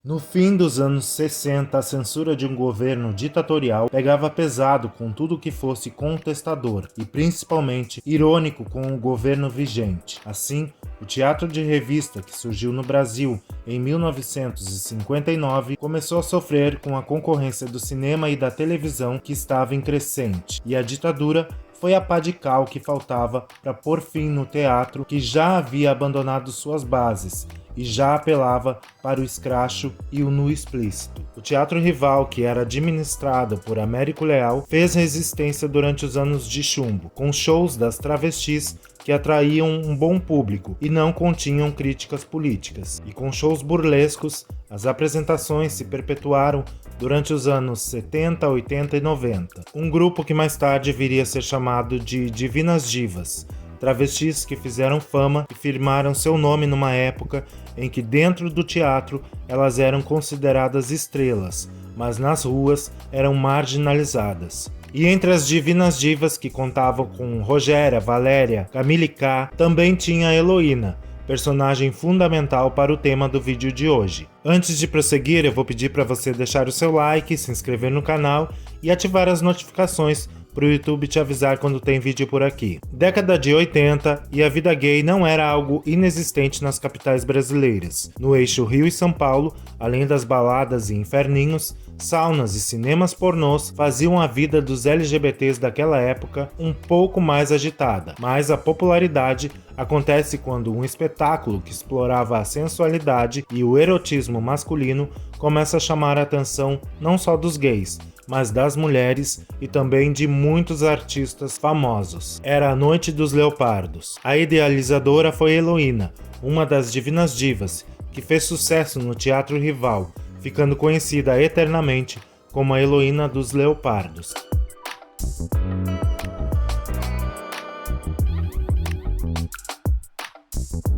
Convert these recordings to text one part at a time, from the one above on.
No fim dos anos 60, a censura de um governo ditatorial pegava pesado com tudo que fosse contestador e principalmente irônico com o governo vigente. Assim, o teatro de revista, que surgiu no Brasil em 1959, começou a sofrer com a concorrência do cinema e da televisão que estava em crescente, e a ditadura foi a pá de cal que faltava para pôr fim no teatro que já havia abandonado suas bases e já apelava para o escracho e o nu explícito. O Teatro Rival, que era administrado por Américo Leal, fez resistência durante os anos de chumbo, com shows das travestis que atraíam um bom público e não continham críticas políticas. E com shows burlescos, as apresentações se perpetuaram durante os anos 70, 80 e 90. Um grupo que mais tarde viria a ser chamado de Divinas Divas, travestis que fizeram fama e firmaram seu nome numa época em que dentro do teatro elas eram consideradas estrelas, mas nas ruas eram marginalizadas. E entre as Divinas Divas que contavam com Rogéria, Valéria, Camille K, também tinha a Heloína, personagem fundamental para o tema do vídeo de hoje. Antes de prosseguir, eu vou pedir para você deixar o seu like, se inscrever no canal e ativar as notificações para o YouTube te avisar quando tem vídeo por aqui. Década de 80 e a vida gay não era algo inexistente nas capitais brasileiras. No eixo Rio e São Paulo, além das baladas e inferninhos, saunas e cinemas pornôs faziam a vida dos LGBTs daquela época um pouco mais agitada, mas a popularidade acontece quando um espetáculo que explorava a sensualidade e o erotismo masculino começa a chamar a atenção não só dos gays, mas das mulheres e também de muitos artistas famosos. Era a Noite dos Leopardos. A idealizadora foi Heloína, uma das Divinas Divas, que fez sucesso no Teatro Rival, ficando conhecida eternamente como a Heloína dos Leopardos.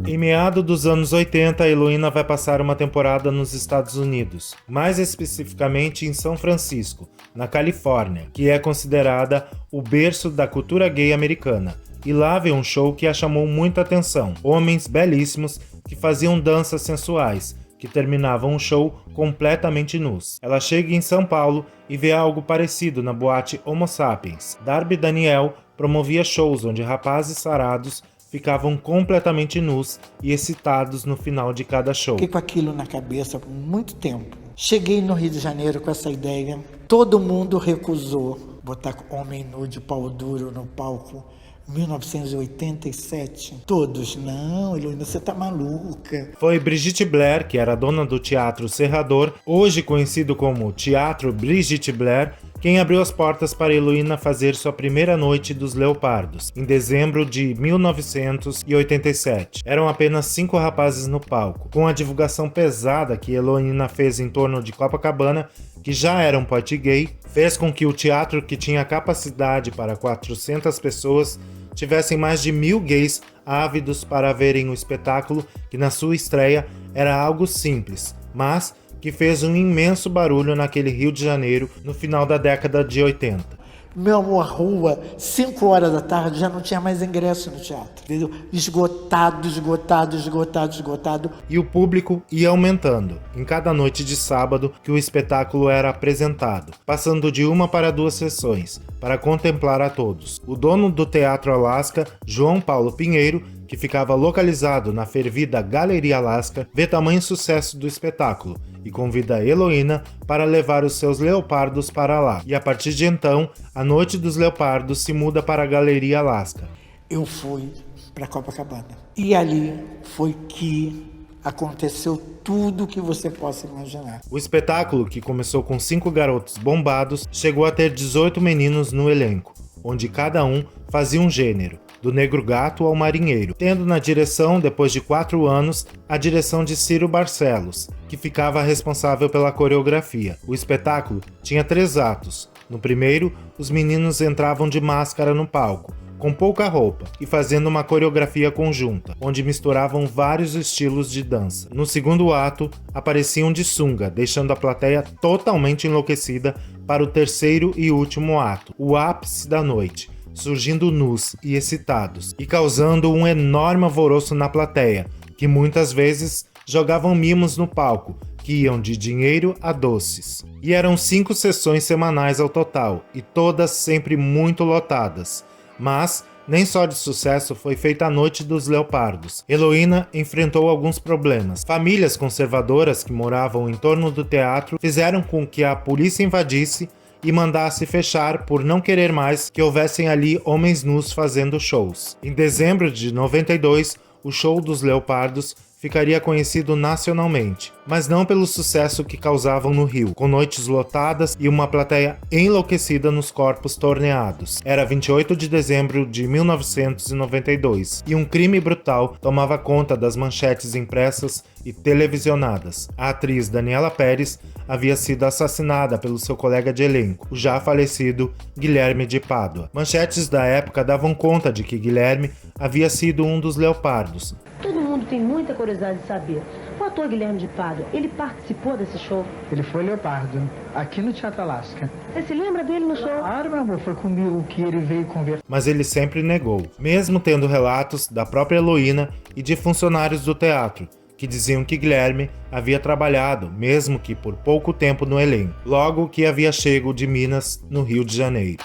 Em meados dos anos 80, a Heloína vai passar uma temporada nos Estados Unidos, mais especificamente em São Francisco, na Califórnia, que é considerada o berço da cultura gay americana. E lá veio um show que a chamou muita atenção. Homens belíssimos que faziam danças sensuais, que terminavam o show completamente nus. Ela chega em São Paulo e vê algo parecido na boate Homo Sapiens. Darby Daniel promovia shows onde rapazes sarados ficavam completamente nus e excitados no final de cada show. Fiquei com aquilo na cabeça por muito tempo. Cheguei no Rio de Janeiro com essa ideia. Todo mundo recusou botar homem nu de pau duro no palco. 1987. Todos, não, Heloína, você tá maluca. Foi Brigitte Blair, que era dona do Teatro Serrador, hoje conhecido como Teatro Brigitte Blair, quem abriu as portas para Heloína fazer sua primeira noite dos Leopardos, em dezembro de 1987. Eram apenas 5 rapazes no palco. Com a divulgação pesada que Heloína fez em torno de Copacabana, que já era um pote gay, fez com que o teatro, que tinha capacidade para 400 pessoas, tivessem mais de 1.000 gays ávidos para verem o espetáculo, que na sua estreia era algo simples, mas que fez um imenso barulho naquele Rio de Janeiro no final da década de 80. Meu amor, a rua, 5 horas da tarde, já não tinha mais ingresso no teatro, entendeu? Esgotado, esgotado, esgotado, esgotado. E o público ia aumentando, em cada noite de sábado que o espetáculo era apresentado, passando de 1 para 2 sessões, para contemplar a todos. O dono do Teatro Alasca, João Paulo Pinheiro, que ficava localizado na fervida Galeria Alasca, vê tamanho sucesso do espetáculo e convida a Heloína para levar os seus leopardos para lá. E a partir de então, a Noite dos Leopardos se muda para a Galeria Alasca. Eu fui para Copacabana e ali foi que aconteceu tudo que você possa imaginar. O espetáculo, que começou com 5 garotos bombados, chegou a ter 18 meninos no elenco, onde cada um fazia um gênero, do negro gato ao marinheiro, tendo na direção, depois de 4 anos, a direção de Ciro Barcelos, que ficava responsável pela coreografia. O espetáculo tinha 3 atos. No primeiro, os meninos entravam de máscara no palco, com pouca roupa, e fazendo uma coreografia conjunta, onde misturavam vários estilos de dança. No segundo ato, apareciam de sunga, deixando a plateia totalmente enlouquecida para o terceiro e último ato, o ápice da noite, surgindo nus e excitados, e causando um enorme alvoroço na plateia, que muitas vezes jogavam mimos no palco, que iam de dinheiro a doces. E eram 5 sessões semanais ao total, e todas sempre muito lotadas. Mas nem só de sucesso foi feita a Noite dos Leopardos. Heloína enfrentou alguns problemas. Famílias conservadoras que moravam em torno do teatro fizeram com que a polícia invadisse e mandasse fechar por não querer mais que houvessem ali homens nus fazendo shows. Em dezembro de 92, o show dos Leopardos ficaria conhecido nacionalmente, mas não pelo sucesso que causavam no Rio, com noites lotadas e uma plateia enlouquecida nos corpos torneados. Era 28 de dezembro de 1992 e um crime brutal tomava conta das manchetes impressas e televisionadas. A atriz Daniela Pérez havia sido assassinada pelo seu colega de elenco, o já falecido Guilherme de Pádua. Manchetes da época davam conta de que Guilherme havia sido um dos Leopardos. Todo mundo tem muita curiosidade de saber. O ator Guilherme de Pádua, ele participou desse show? Ele foi Leopardo, aqui no Teatro Alasca. Você se lembra dele no show? Claro, meu amor, foi comigo que ele veio conversar. Mas ele sempre negou, mesmo tendo relatos da própria Heloína e de funcionários do teatro, que diziam que Guilherme havia trabalhado, mesmo que por pouco tempo, no elenco, logo que havia chego de Minas, no Rio de Janeiro.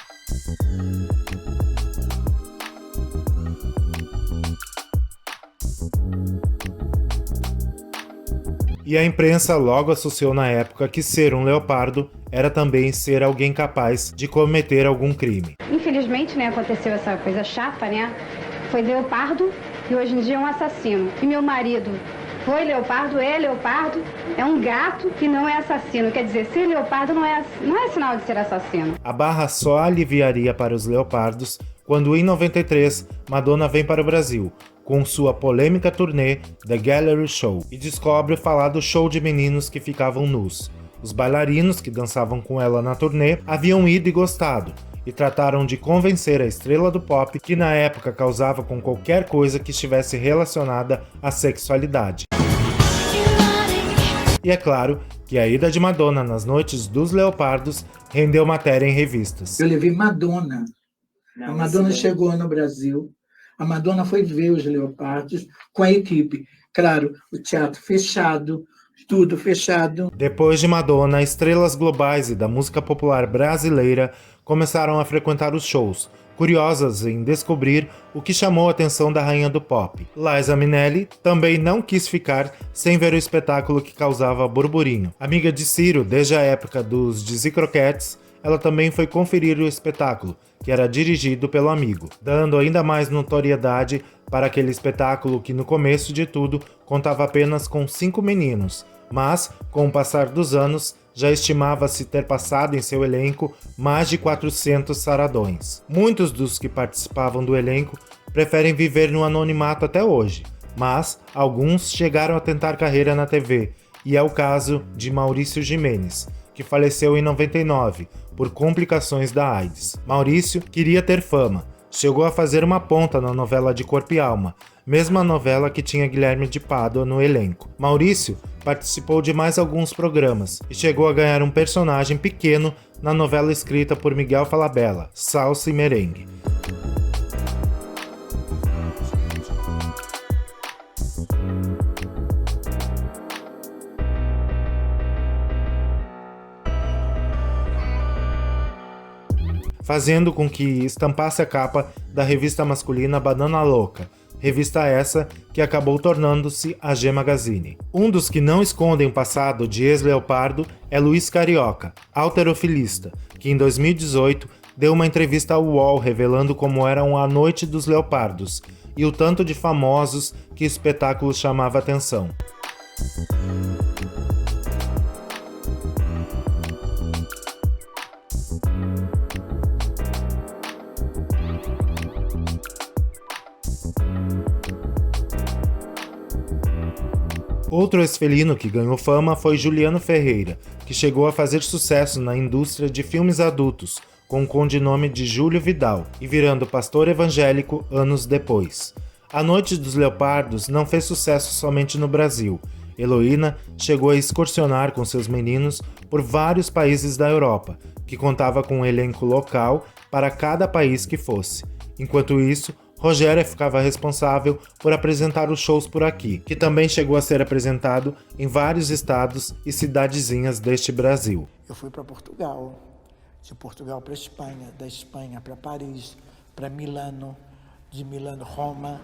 E a imprensa logo associou na época que ser um leopardo era também ser alguém capaz de cometer algum crime. Infelizmente, aconteceu essa coisa chata, Foi leopardo e hoje em dia é um assassino. E meu marido foi leopardo, é um gato que não é assassino. Quer dizer, ser leopardo não é sinal de ser assassino. A barra só aliviaria para os leopardos quando, em 93, Madonna vem para o Brasil, com sua polêmica turnê The Gallery Show, e descobre o falado show de meninos que ficavam nus. Os bailarinos que dançavam com ela na turnê haviam ido e gostado, e trataram de convencer a estrela do pop, que na época causava com qualquer coisa que estivesse relacionada à sexualidade. E é claro que a ida de Madonna nas noites dos Leopardos rendeu matéria em revistas. Eu levei Madonna. A Madonna chegou no Brasil. A Madonna foi ver os Leopardos com a equipe. Claro, o teatro fechado, tudo fechado. Depois de Madonna, estrelas globais e da música popular brasileira começaram a frequentar os shows, curiosas em descobrir o que chamou a atenção da rainha do pop. Liza Minnelli também não quis ficar sem ver o espetáculo que causava burburinho. Amiga de Ciro desde a época dos Dizzy Croquettes, ela também foi conferir o espetáculo, que era dirigido pelo amigo, dando ainda mais notoriedade para aquele espetáculo que no começo de tudo contava apenas com 5 meninos, mas, com o passar dos anos, já estimava-se ter passado em seu elenco mais de 400 saradões. Muitos dos que participavam do elenco preferem viver no anonimato até hoje, mas alguns chegaram a tentar carreira na TV, e é o caso de Maurício Gimenez, que faleceu em 99 por complicações da AIDS. Maurício queria ter fama, chegou a fazer uma ponta na novela de Corpo e Alma, mesma novela que tinha Guilherme de Pádua no elenco. Maurício participou de mais alguns programas e chegou a ganhar um personagem pequeno na novela escrita por Miguel Falabella, Salsa e Merengue. Fazendo com que estampasse a capa da revista masculina Banana Louca, revista essa que acabou tornando-se a G Magazine. Um dos que não escondem o passado de ex-leopardo é Luiz Carioca, halterofilista, que em 2018 deu uma entrevista ao UOL revelando como era a Noite dos Leopardos e o tanto de famosos que o espetáculo chamava atenção. Outro ex-felino que ganhou fama foi Juliano Ferreira, que chegou a fazer sucesso na indústria de filmes adultos, com o codinome de Júlio Vidal, e virando pastor evangélico anos depois. A Noite dos Leopardos não fez sucesso somente no Brasil. Heloína chegou a excursionar com seus meninos por vários países da Europa, que contava com um elenco local para cada país que fosse. Enquanto isso, Rogéria ficava responsável por apresentar os shows por aqui, que também chegou a ser apresentado em vários estados e cidadezinhas deste Brasil. Eu fui para Portugal, de Portugal para Espanha, da Espanha para Paris, para Milano, de Milano, Roma,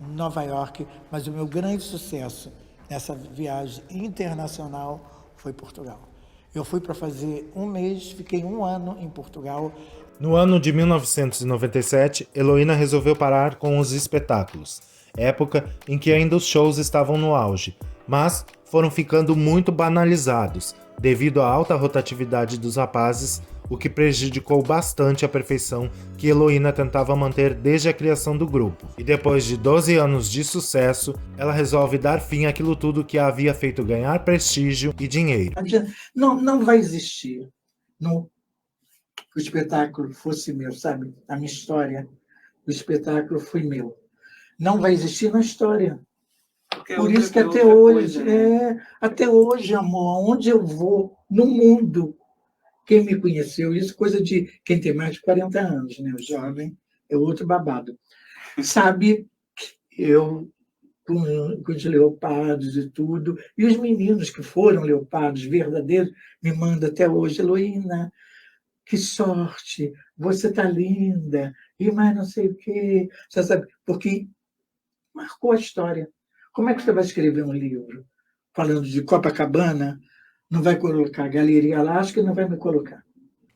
Nova York, mas o meu grande sucesso nessa viagem internacional foi Portugal. Eu fui para fazer um mês, fiquei 1 ano em Portugal. No ano de 1997, Heloína resolveu parar com os espetáculos, época em que ainda os shows estavam no auge, mas foram ficando muito banalizados, devido à alta rotatividade dos rapazes, o que prejudicou bastante a perfeição que Heloína tentava manter desde a criação do grupo. E depois de 12 anos de sucesso, ela resolve dar fim àquilo tudo que a havia feito ganhar prestígio e dinheiro. Não vai existir que o espetáculo fosse meu, sabe? A minha história, o espetáculo foi meu. Não vai existir na história. Por isso que até hoje, até hoje, amor, onde eu vou, no mundo, quem me conheceu, isso coisa de quem tem mais de 40 anos, né? O jovem é outro babado. Sabe, eu com os leopardos e tudo, e os meninos que foram leopardos verdadeiros me mandam até hoje, Heloína, que sorte, você tá linda, e mais não sei o quê, você sabe, porque marcou a história. Como é que você vai escrever um livro falando de Copacabana, não vai colocar Galeria Alaska e não vai me colocar?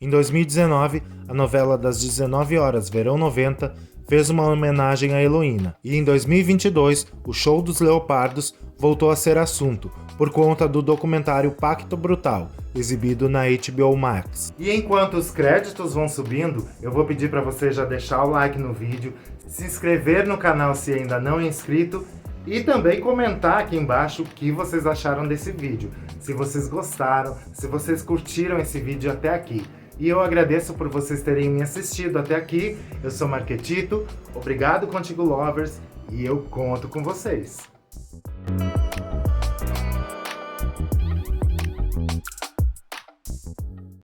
Em 2019, a novela das 19 horas, Verão 90, fez uma homenagem a Heloína. E em 2022, o Show dos Leopardos voltou a ser assunto, por conta do documentário Pacto Brutal, exibido na HBO Max. E enquanto os créditos vão subindo, eu vou pedir para você já deixar o like no vídeo, se inscrever no canal se ainda não é inscrito, e também comentar aqui embaixo o que vocês acharam desse vídeo. Se vocês gostaram, se vocês curtiram esse vídeo até aqui. E eu agradeço por vocês terem me assistido até aqui. Eu sou Marquetito, obrigado Contigo Lovers, e eu conto com vocês.